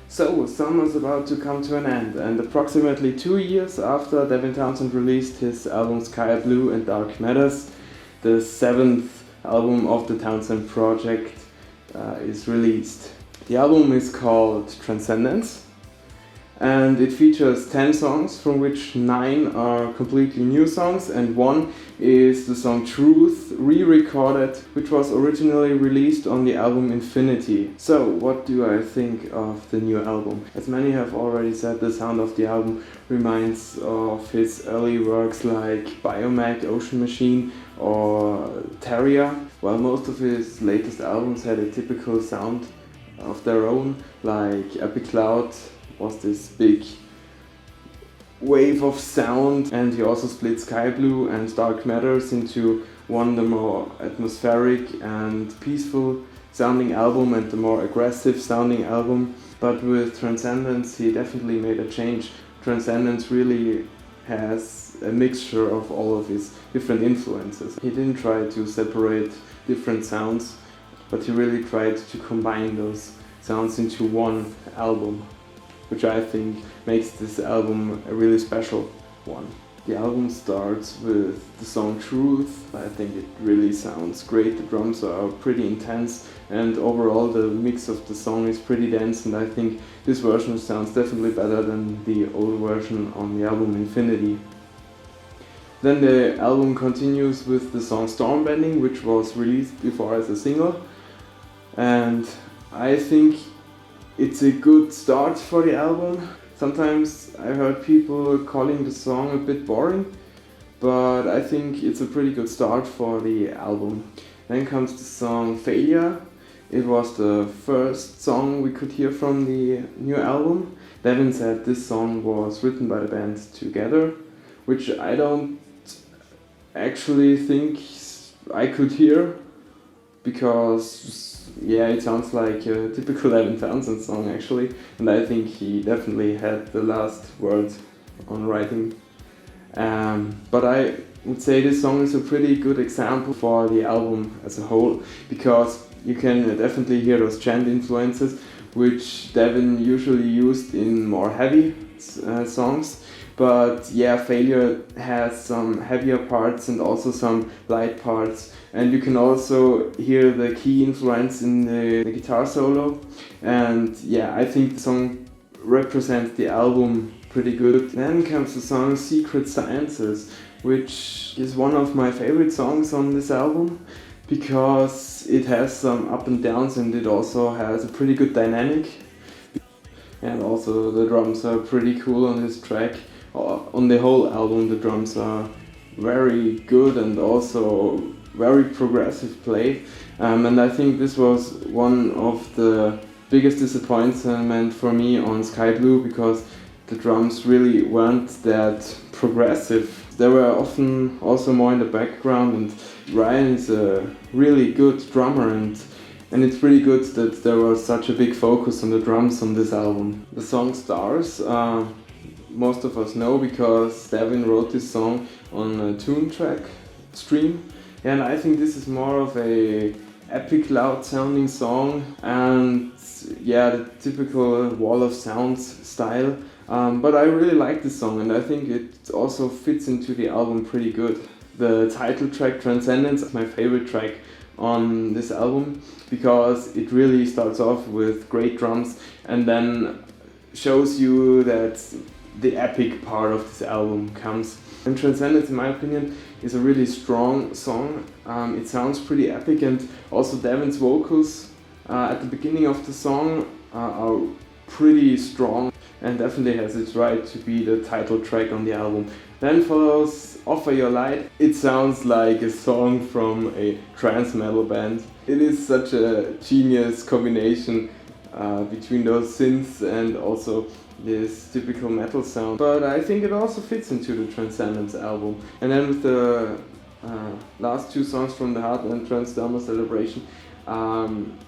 So, summer's about to come to an end, and approximately 2 years after Devin Townsend released his album Sky Blue and Dark Matters, the 7th album of the Townsend project is released. The album is called Transendence, and it features 10 songs, from which 9 are completely new songs, and 1 is the song Truth, re-recorded, which was originally released on the album Infinity. So, what do I think of the new album? As many have already said, the sound of the album reminds of his early works like Biomag, Ocean Machine or Terria, while most of his latest albums had a typical sound of their own, like Epic Cloud was this big wave of sound, and he also split Sky Blue and Dark Matters into one, the more atmospheric and peaceful sounding album, and the more aggressive sounding album. But with Transendence he definitely made a change. Transendence really has a mixture of all of his different influences. He didn't try to separate different sounds, but he really tried to combine those sounds into one album, which I think makes this album a really special one. The album starts with the song Truth. I think it really sounds great. The drums are pretty intense, and overall the mix of the song is pretty dense, and I think this version sounds definitely better than the old version on the album Infinity. Then the album continues with the song Stormbending, which was released before as a single, and I think it's a good start for the album. Sometimes I heard people calling the song a bit boring, but I think it's a pretty good start for the album. Then comes the song Failure. It was the first song we could hear from the new album. Devin said this song was written by the band together, which I don't actually think I could hear, because it sounds like a typical Devin Townsend song actually, and I think he definitely had the last word on writing. But I would say this song is a pretty good example for the album as a whole, because you can definitely hear those chant influences, which Devin usually used in more heavy songs. But Failure has some heavier parts and also some light parts, and you can also hear the key influence in the guitar solo, and I think the song represents the album pretty good. Then comes the song Secret Sciences, which is one of my favorite songs on this album, because it has some up and downs, and it also has a pretty good dynamic, and also the drums are pretty cool on this track. On the whole album the drums are very good and also very progressive play, and I think this was one of the biggest disappointment for me on Sky Blue, because the drums really weren't that progressive. They were often also more in the background, and Ryan is a really good drummer, and it's pretty good that there was such a big focus on the drums on this album. The song Stars, most of us know because Devin wrote this song on a Tune Track stream, and I think this is more of a epic loud sounding song, and the typical wall of sounds style, but I really like this song, and I think it also fits into the album pretty good. The title track Transendence is my favorite track on this album, because it really starts off with great drums and then shows you that the epic part of this album comes. And Transendence, in my opinion, is a really strong song. It sounds pretty epic, and also Devin's vocals at the beginning of the song are pretty strong, and definitely has its right to be the title track on the album. Then follows Offer Your Light. It sounds like a song from a trance metal band. It is such a genius combination between those synths and also this typical metal sound, but I think it also fits into the Transcendence album. And then with the last 2 songs from the Heartland Transdermal Celebration,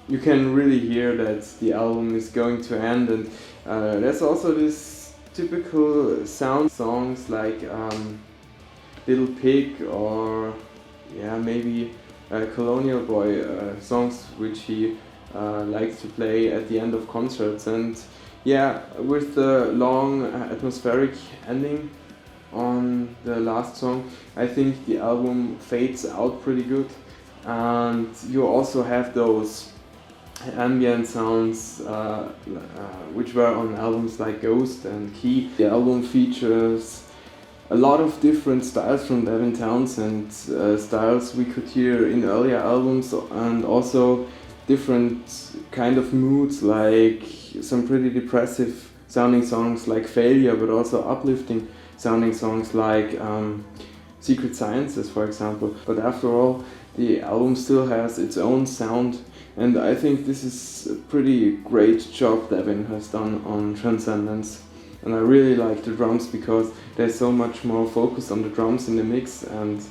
you can really hear that the album is going to end, and there's also this typical sound songs like Little Pig or maybe Colonial Boy songs, which he likes to play at the end of concerts. And Yeah, with the long atmospheric ending on the last song, I think the album fades out pretty good, and you also have those ambient sounds which were on albums like Ghost and Key. The album features a lot of different styles from Devin Townsend, styles we could hear in earlier albums, and also different kind of moods, like some pretty depressive sounding songs like Failure, but also uplifting sounding songs like Secret Sciences, for example. But after all, the album still has its own sound, and I think this is a pretty great job Devin has done on Transendence. And I really like the drums because there's so much more focus on the drums in the mix, and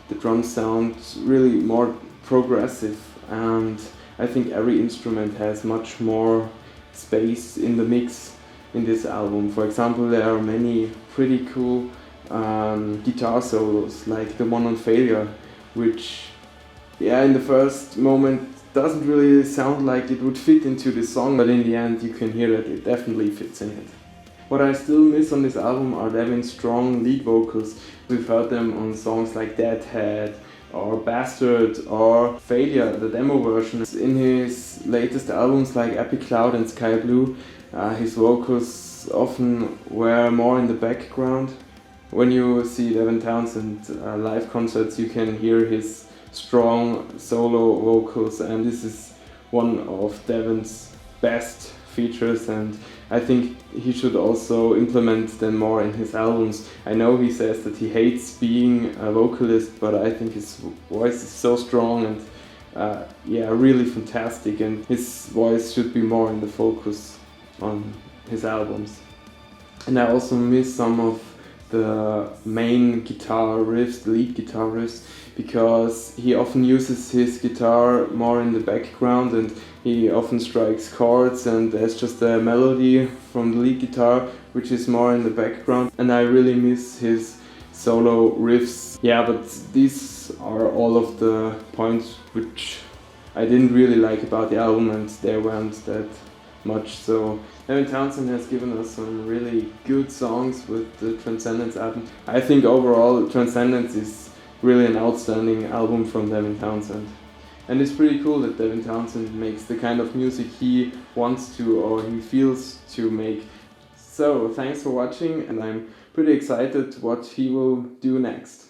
the drums sound really more progressive, and I think every instrument has much more space in the mix in this album. For example, there are many pretty cool guitar solos, like the one on Failure, which in the first moment doesn't really sound like it would fit into the song, but in the end you can hear that it definitely fits in it. What I still miss on this album are Devin's strong lead vocals. We've heard them on songs like Deadhead or Bastard or Failure, the demo version. In his latest albums like Epic Cloud and Sky Blue, his vocals often were more in the background. When you see Devin Townsend live concerts, you can hear his strong solo vocals, and this is one of Devin's best features, and I think he should also implement them more in his albums. I know he says that he hates being a vocalist, but I think his voice is so strong and really fantastic, and his voice should be more in the focus on his albums. And I also miss some of the main guitar riffs, the lead guitar riffs, because he often uses his guitar more in the background, and he often strikes chords and there's just a melody from the lead guitar which is more in the background, and I really miss his solo riffs. Yeah, but these are all of the points which I didn't really like about the album, and they weren't that much. So Devin Townsend has given us some really good songs with the Transendence album. I think overall Transendence is really an outstanding album from Devin Townsend. And it's pretty cool that Devin Townsend makes the kind of music he wants to, or he feels to make. So thanks for watching, and I'm pretty excited what he will do next.